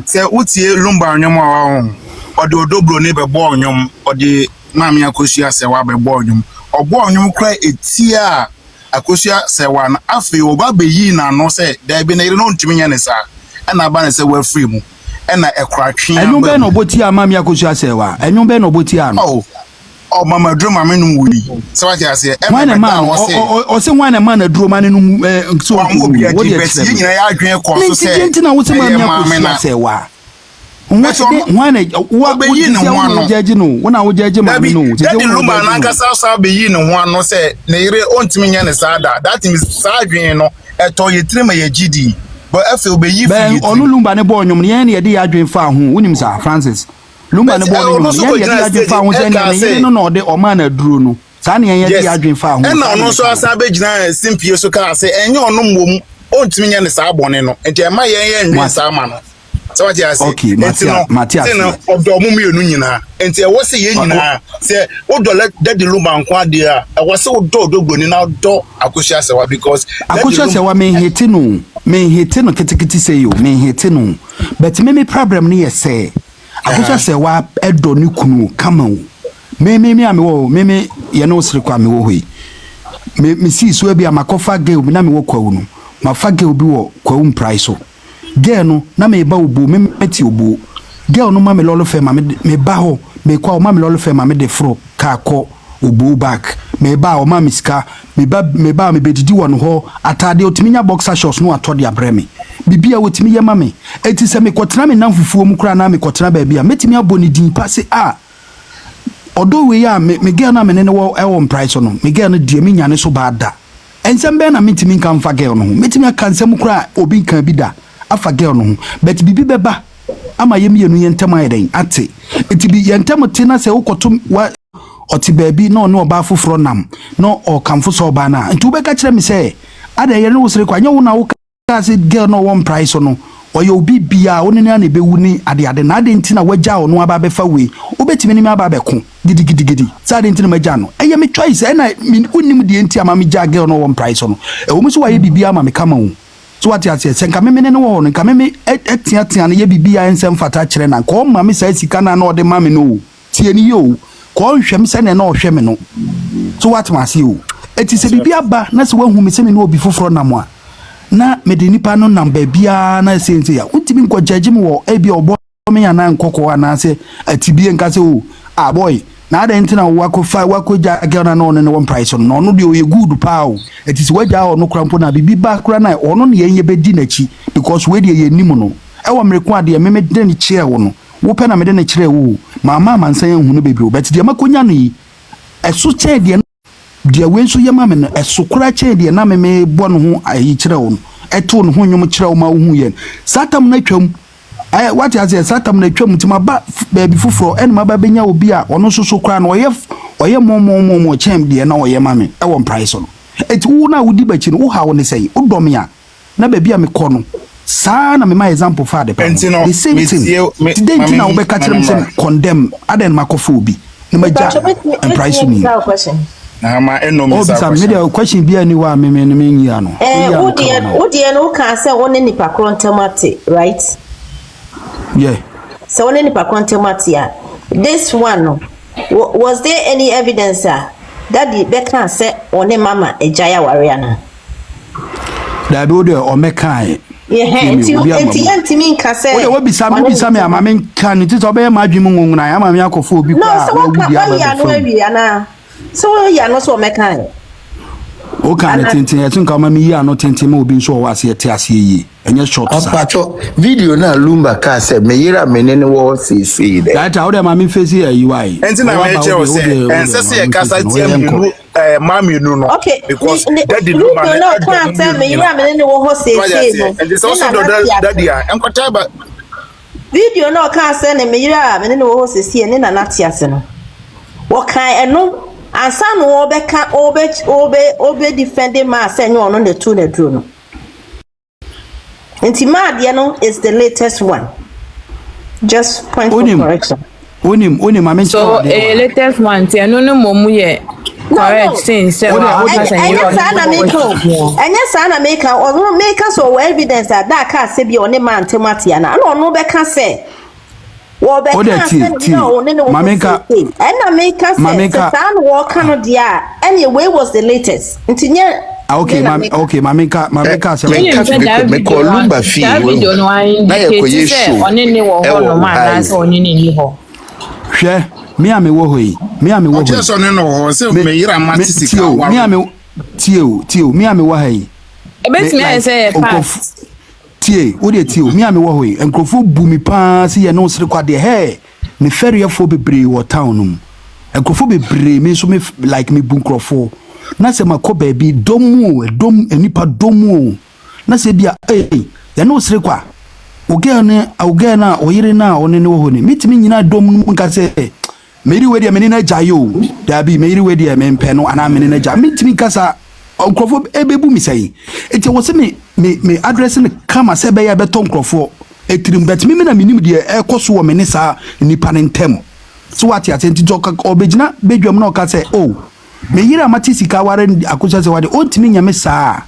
se utie Lumba onyom a wa ho ode Dobroni be bo onyom ode mam Akosua Serwaa be bo onyom obo onyom kra etia Akosua Serwaa na afi oba be yi na no se da bi na ire no ntimi nya ne sa and I ban say we're free mu and a crack. And you been oboti amami Akosua Serwaa. And you been oboti am. Oh, mama drew my men woody. So what I say, one a man or say one a man a drew man in so what do you say? I drink course. What's a man Akosua Serwaa? One what be in one judge no when I would judge him. That Lumba and Akosua be in one no say, Nere on to me and Sada. That is Sadriano at Toy Trim a GD. But I feel be you. Ben on Lumba and Born, any idea I drink found who win him, sir, Francis. Lumba and Born, any found any no, the Omana drew no. Sunny and I drink found. And also a savage now, simply so can say, and you're no mum, on to me and the Sabonino, and my and Samana. So what I say, okay, Matthias of the Mummy Nunina, and say, what's the yen? Say, what do let the Lumba and Quadia? I was so doggone out door Akosua Serwaa because Akosua Serwaa may hate no, kitty say you, may hate no, but me problem near say, Akosua Serwaa Edo Nukunu, come on. Me, you know, Srikwa me wo me see so be a makofa girl, me na me wo kwa no, ma fa girl bi wo kwa price o. Girl no na me ba obo me meti obo girl no ma me lolo fe ma me ba ho me kwa o ma me lolo fe ma me de fro ka ko obo back me ba o ma me sika me ba me bedidi won ho atade otimi nya boxer shorts no atode abreme bibia wotimi ye ma me eti se me kwotena me namfufuo mu kra na me kwotena ba bia metimi aboni din passe odo we ya me girl na me ne wo e won price no me girl no die me nyane so ba da ensem be na metimi kan fa girl no metimi aka nsem kra obi kan bi da afa girl no but bibi beba ama yemi yenu yentem ayeden ate eti bi yentem te na se ukoto wa oti baabi no oba foforo nam no o kamfo so oba na nti ubeka kire me se ada yere no wosere kwa nya wo na wo ka se girl no one price no oye obi bia woni na na bewu ni ade na ade nti na waja wo no aba befa we obetimi ni me aba beko gidi sa ade nti na maja no eye me choice na unim de nti ama me ja girl no one price no e wo muso wa ye bibia ama me kama wo so what you say senka me ne wo no nka me etiatia ne ye bibia ensem fata kire na ko ma me sa sika na na ode ma me no tie ni yo ko hwem se ne na ohwe me no so what ma see o eti se bibia ba na se wahu me se me no obi foforo na mo a na me de nipa no namba bia na se nti ya untimi nko judge me wo e bia obo me ya na nkoko ana se atibie nka se o boy na ada nti na wako ja agana no ne one price no no de o ye good pa o etisi waja o no krampo na bibi ba kra na ono ne yenye bedi na chi because we de ye nim no e wo mreku ade me de ne kire wo no wo pe na me de ne kire wo mama mansan hu no bebi o but de makonya no yi eso che de we nso ye ma me no eso kra che de na me bo no ho ayi kire wo no eto no ho nyom kire wo ma wo hu ye satam na twam what you say satam na twam ntima ba baby fufuro en ma ba benya obi a ono soso kra na oye mo chem de na oye mame e won price no eti wo na wudi bachi no wo ha wo ne sei wo dom ya na baby a me kɔ no saa na me ma example fa de pa the same thing today ntina wo be ka kyerem say condemn aden makofo obi ne ma ja and price ni ma eno me sa question bi ani wa me nyi ano wo de no ka say wo ne nipa krontamate right. Yeah. So when any pacontomatia, this one was there any evidence that the Beckham said on a mama a Jaya Wariana? That would or Mekai. Yeah, mean Cassette. There will be some I mean, can it is obey my dream? I am a Yakofo. No, so you are not so Mekai. O kan tintin e tun ka ma mi ya no tintin ma obi nso o wase ete ase yi enye short sa apacho video na Lumba ka se me yira me ne wo se de that how dem ma mi face here you why enti na me che o se ense se e kasa tiam nu ma mi nu no because that the Lumba no kan tell me yira me ne wo ho se no and so that dia enkota ba video no kan se ne me yira me ne wo ho se ne na natiase no wo kan eno ansa no obeka obe defending ma say no no the two the true no enti ma de no is the latest one just point for correction onim ma mention so latest one te no momu ye correct since say anya sana make or make us or evidence that ka say bi one man tematia na no beka say Mameka and Mameka said, "San walk on dia anyway was the latest." Until Okay, mamika se me call Lumba fee. Na ye ko ye show. Oni ni wo ho no ma na se oni ni ho. Hwe, me ame wo hoyi. Me ame wo hoyi. Just on no ho se me yira matisika wa. Me ame tio, me ame wo hayi. Ebetimi aye say pass. Tie, wo de tio, me ame wo hoyi. Enkrofo bu mi pa se ye no sere kwa de he. Me ferryfo bebre wo town num. Enkrofo bebre me so me like me bu nkrofo. Na se makoba bi dom enipa dom na se bia ya no sere kwa oge na oyire na one ne wo ho ni mitimi nyina dom nka se meri we dia meni na jayo da bi meri we dia me mpe no ana meni na ja mitimi kasa nkrofo ebebu mi sai eti wo se me address ne kama se be ya beto nkrofo etirim bet mi na minim dia ekoso wo meni sa nipa ne ntem so what ya tenti joka obegina bedwam na o ka se me yira matisika ware Akosua se wade ontimi nyame saa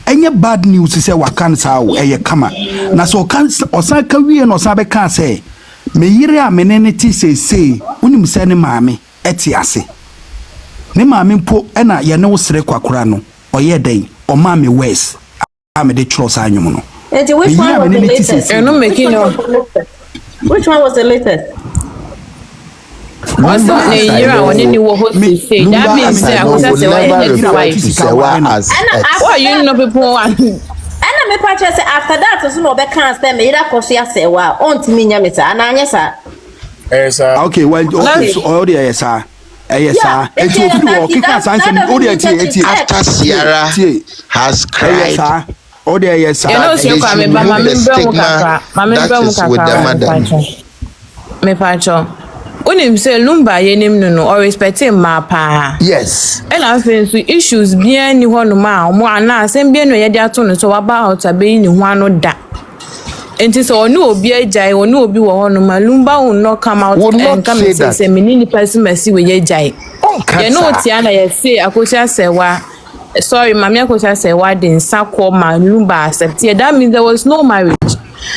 enye bad news se wakan saa o eye kama na so kan osan ka wie no osan be kan se me yira menene ti se unim se ne maame eti ase ne maame mpo na ye ne wo sere kwakora no oye den o maame west ame de cross anyum no which one was the latest? Which one was the latest? Also, when you were say that means Akosua say you know people and me purchase after that so no be can stand me Akosua Serwaa on me nya me sa na anya sa okay well all the yes sir it's you do okay can sanction all the after Sierra has cried all the yes sir you know so come me me pacho Unim say Lumba yenim no or respecting ma pa. Yes. And I think so issues bien ni ho no ma mo ana sem bien no ye de ato no so about abe ni ho ano da. Enti so onu obi agai onu obi wo ho no ma Lumba will not come out and come and say menini person mercy we ye agai. You know ti ana ye say Akosua Serwaa sorry mama Akosua Serwaa den sakwo ma Lumba accept. That means there was no marriage.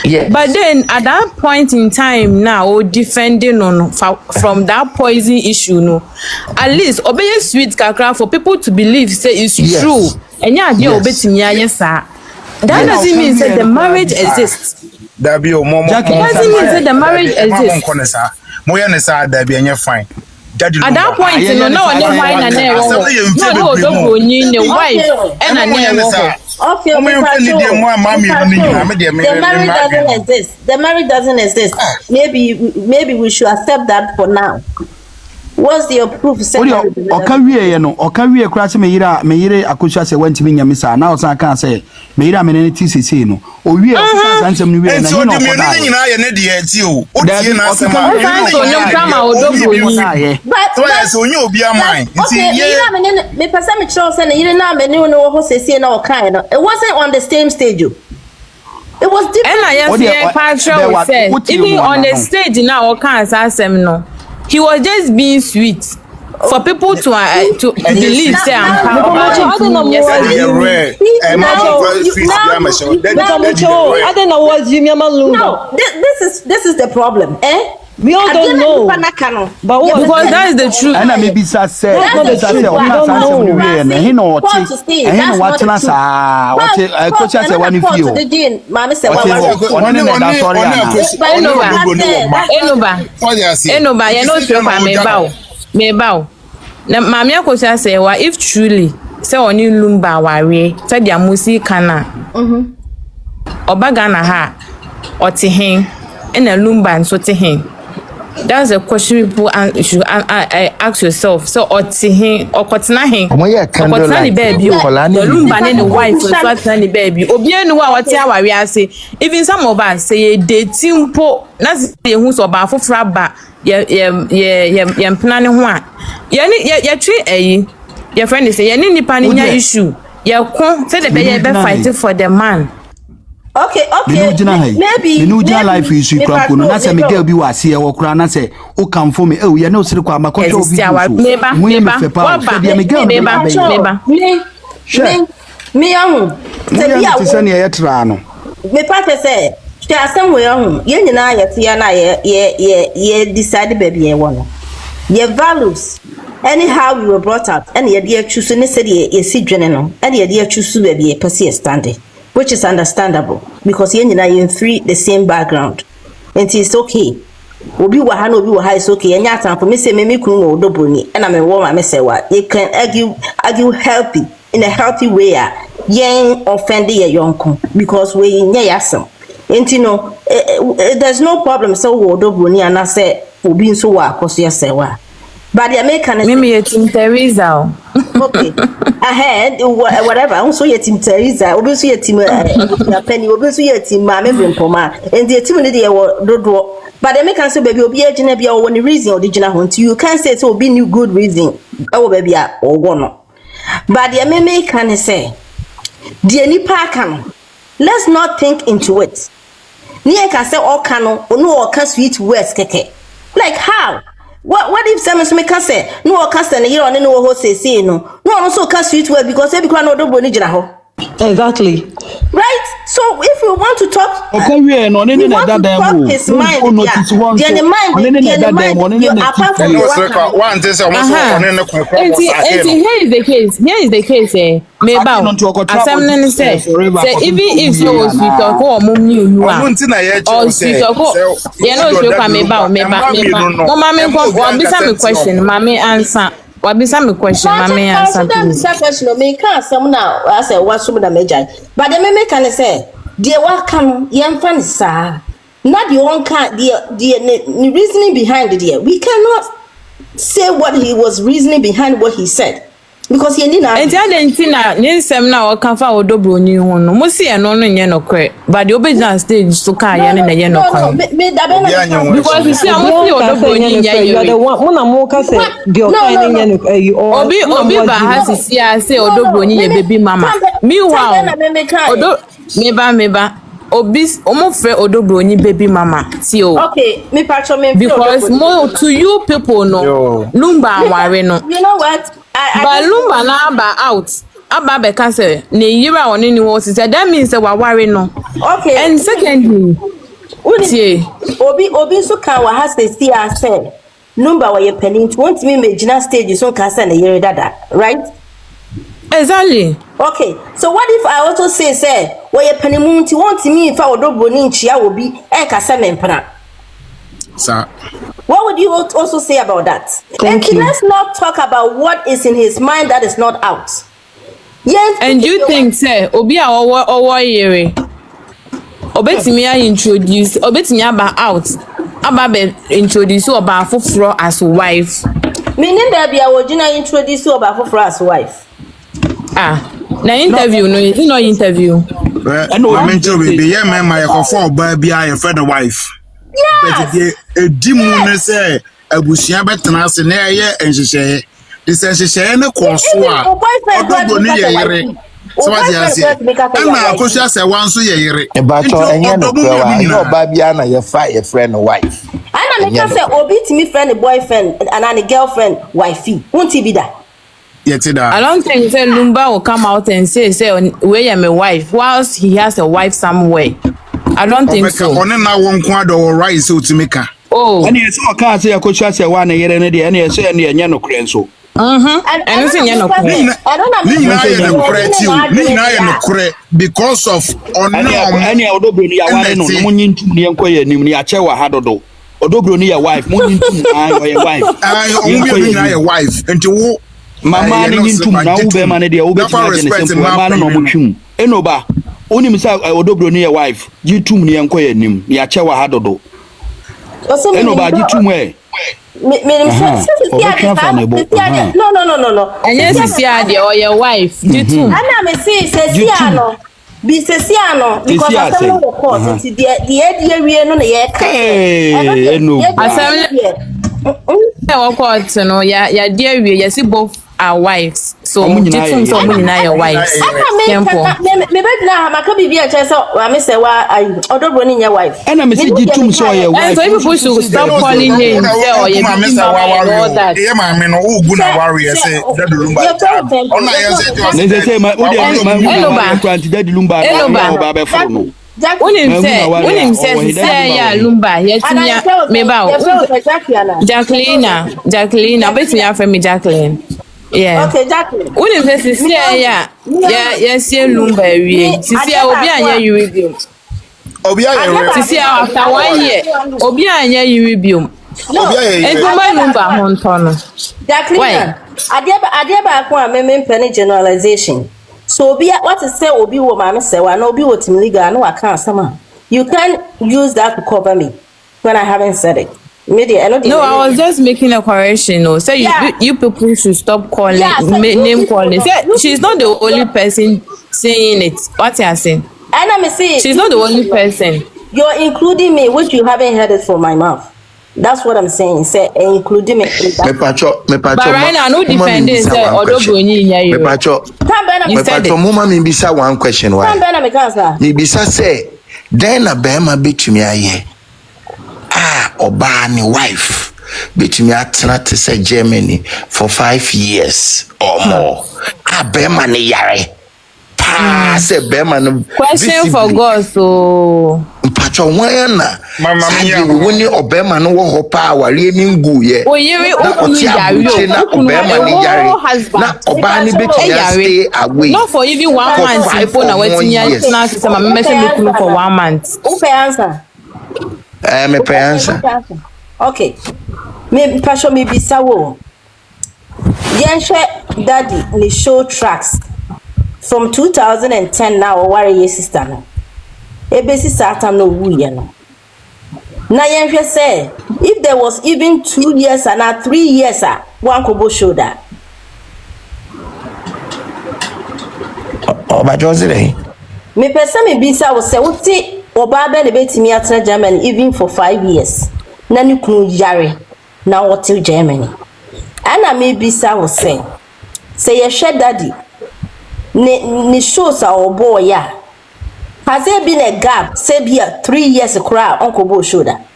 Yes. But then at that point in time now defending on from that poison issue no at least obey sweet kakra for people to believe say it's true and yeah they obetimi ayesa that doesn't mean that the marriage exists that be o mom doesn't mean that the marriage exists moya ne sa that be anya fine at that point no wine and no don't ni ne wife and a ne okay, the marriage doesn't exist. The marriage doesn't exist. Maybe we should accept that for now. What's your proof? Okawie kura se me yire Akosua se wantimi nyame sa na osan kan se me yire amenene TCC no owie osan sansem ni wie na no ko da nyina ye ne de ati o tie na asema so nyom kama odogbo yi but so onye obi amai nti ye amenene me pesa me tro se na yire na amenene no ho sesi na o kan no it wasn't on the same stage. It was different. And I said even on the stage now o kan asem no he was just being sweet for people to believe say I'm powerful. I don't know what you mean. No, this is the problem, eh? We all don't know. But what? Because that is the truth. And I maybe say that's the truth. I don't know. He know what. He know what na sa. What Akosua say one if you. Mama say what. Enoba, you know so me bow. Na mama Akosua say wa if truly say oni Lumba ware say dia musi kana. Obaga na ha. Oti hen. Na Lumba nso te hen. That's a question people should ask yourself. So otihin okotena hin okotena ni baby Lumba ne wife so atena ni baby obi enu wa wati aware ase even some of us say dating po na say hu so ba fofra ba ye mpena ne ho a ye twi ayi your friend say ye ni nipa ni nya issue ye ko say the be fight for the man. Okay. Maybe life is you crap no na say me girl bi wa se e wo kura na say o kan for me ye no sire kwa makotwa obi me ahu se bia wo se ne ye tra no me pate say te asem we ahu ye nyina ye te ya na ye decide baby ye wo no ye values anyhow we were brought up, and the idea choose any city a see general, and the idea choose to be a person standing, which is understandable because you and I in three the same background, and it's okay. Obi wahano obi waha is okay. And yet, for me say me kunu no Bronii, and I'm a woman. Me say what you can argue healthy in a healthy way. Yen offend your young because we nyasam. And you know, there's no problem. So Bronii and I say obi so wa Akosua Serwaa. But the American Mimi Team Teresa. Okay. Ahead, whatever. I'm so yet Team Teresa. Obviously, your team Penny. Obviously, your team Mamma Poma. And the team in the do. But the American say baby, obi agina bia or one reason or digina hunt. You can't say so be new good reason. Oh baby or one. But the American say, dear nipa can. Let's not think into it. Near can say all cano or no or can sweet words keke. Like how? What if someone make us say no cast and you on no ho say no also cast sweet word because every crown do boni jina ho. Exactly. Right? So if we want to talk we want to talk his mind, the mind, apart from one thing here is the case, Meba. Assembly say even if you sweet talk or mum you are or sweet talk, you know, you can meba. Mama, me question, mommy answer. What be some question, mommy answer. Question me can some now. I say what some da major. But the me can say, dear what come young fan sir. Not the one can the reasoning behind it here. We cannot say what he was reasoning behind what he said. Because he didn't. And Argentina, Ninsem now can find Bronii no. Musi and no no cre. But the original stage to car and the yellow. Because you see, I'm Bronii. You are the one. Mona Moka said, Obi has to see I say Bronii baby mama. Meanwhile, meba. Obis omofre Bronii baby mama. Okay, me patch me because more to you people no. Lumba worry no. You know what? But Lumba na ba out. Aba be can say ne yira on any was that means that we worry no. Okay. And secondly, Obi so can wa has to see ourselves. Lumba wa ye penny want me imagine stage so can say na yere dada, right? Exactly. Okay. So what if I also say wa ye penny munti want me if I Bronii nchia obi e kasa mempra. Sir. What would you also say about that? Thank you. Let's not talk about what is in his mind that is not out. Yes. And you think, say, Obi our yere. Obetimi introduce, Obetimi aba out. Aba be introduce Oba Foforo as wife. Meaning there be a original introduce Oba Foforo as wife. Na interview no, you know interview. I know I mention baby, yeah, man, my for baby, I friend the wife. Yes. A dimune say abusia betena se na ye enhyehyɛ de se enhyehyɛ na Akosua Bronii ye yere so what you say na Akosua Serwaa nso ye yere e ba to enye no kwa ni oba bia na ye fa ye friend wife ana me ka say obi timi friend boyfriend and a girlfriend wifey won't be that. I don't think say Lumba will come out and say where am a wife whilst he has a wife somewhere. I don't think so. On na won kwa do right so to make. Oh. And yes o ka say Akosua Serwaa na yere ne de and yes say ne enye no kre nso. And say enye no kre. Ni na ye no kre ti o. Ni na ye no kre because of on any Bronii ya ware no munyi ntum ne enkoye anim ne ache wa hadodo. Bronii ya wife munyi ntum na your wife. Obi na your wife enti wo mama ni ntum na wo be ma ne de wo be tuma je ne sempo mama no mo twum. Enoba oni misa Bronii ya wife jitum ne enkoye anim ne ache wa hadodo. Enoba jitum e no. And yes, or your wife. You too. And I may say, Siano. Be Siano because I don't know what the idea we are not yet. Hey, no. No, yeah, dear, we see both our wives. So, different from your wives. Maybe now, I could be a chance of Serwaa, I order Bronii your wife. And I'm saying, you so your wife. So, you push to stop calling him, or you all that. Yeah, my men, oh, good warrior say, that Lumba. They say, my Lumba. Unim say ya Lumba yetinya meba Jacqueline bet me after me Jacqueline. Yeah. Okay, Jacqueline. Unim say ya see Lumba wie. Sisi obi anya yiri Obi aye. Sisi after 1 year. Obi anya yiri biom. No. Ezuma Lumba hontono. Jacqueline. Adieba ko ameme mpene generalization. So obi what is say obi wo mama say wa no obi wo tim legal no aka asama. You can't use that to cover me when I haven't said it. No, I was just making a correction. No, so you people should stop calling name calling. She's not the only person saying it. What you are saying? And I'm saying she's not the only person. You're including me, which you haven't heard it from my mouth. That's what I'm saying. Say including me. Me pacho. But right now, no defending. Say odo Bronii nya you. Me pacho. Mama me bisa one question. Why? Me bisa say. Then a bema betumi aye. Oba ni wife betumi atena to say Germany for 5 years or more. Bema ni yare. Say bema no. Question for God so. Mpacho wan na. Mama me woni obema no wo ho pa aware ni ngu ye. Oyiri okunu yare na obema ni yare. Na oba ni betumi stay away. Not for even 1 month before na wetin ya na say mama me say me for 1 month. Who pay answer? Me pay answer. Okay. Me passion me bisa wo. Yenhwe daddy ni show tracks from 2010 now worry your sister no. Ebesi satan no wu ye no. Na yenhwe say if there was even 2 years and 3 years one kobo show that. Oba Josire. Me pesa me bisa wo say wuti oba be le betimi atena Germany even for 5 years. Na ni kunu yare na wotil Germany. Ana me bisa wo say ye hwe daddy ni shows our boy ya. Has there been a gap say be 3 years cry uncle bo show that?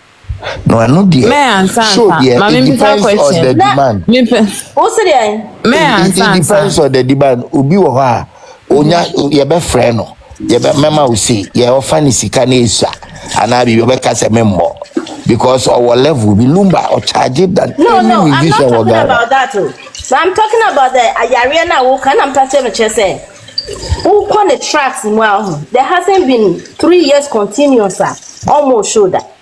No, I know dear. May answer. So dear, it depends on the demand. What's it? May answer. It depends on the demand. Ubi wo ha onya ye be friend no. Ye be mema we say ye offer ni sika na esa. Ana bi be ka se memmo. Because our level be Lumba or charge it that. No, I'm not talking about that. So I'm talking about the Ayariana who can I'm touching the chest. Who on the tracks in well? There hasn't been 3 years continuous, almost show that.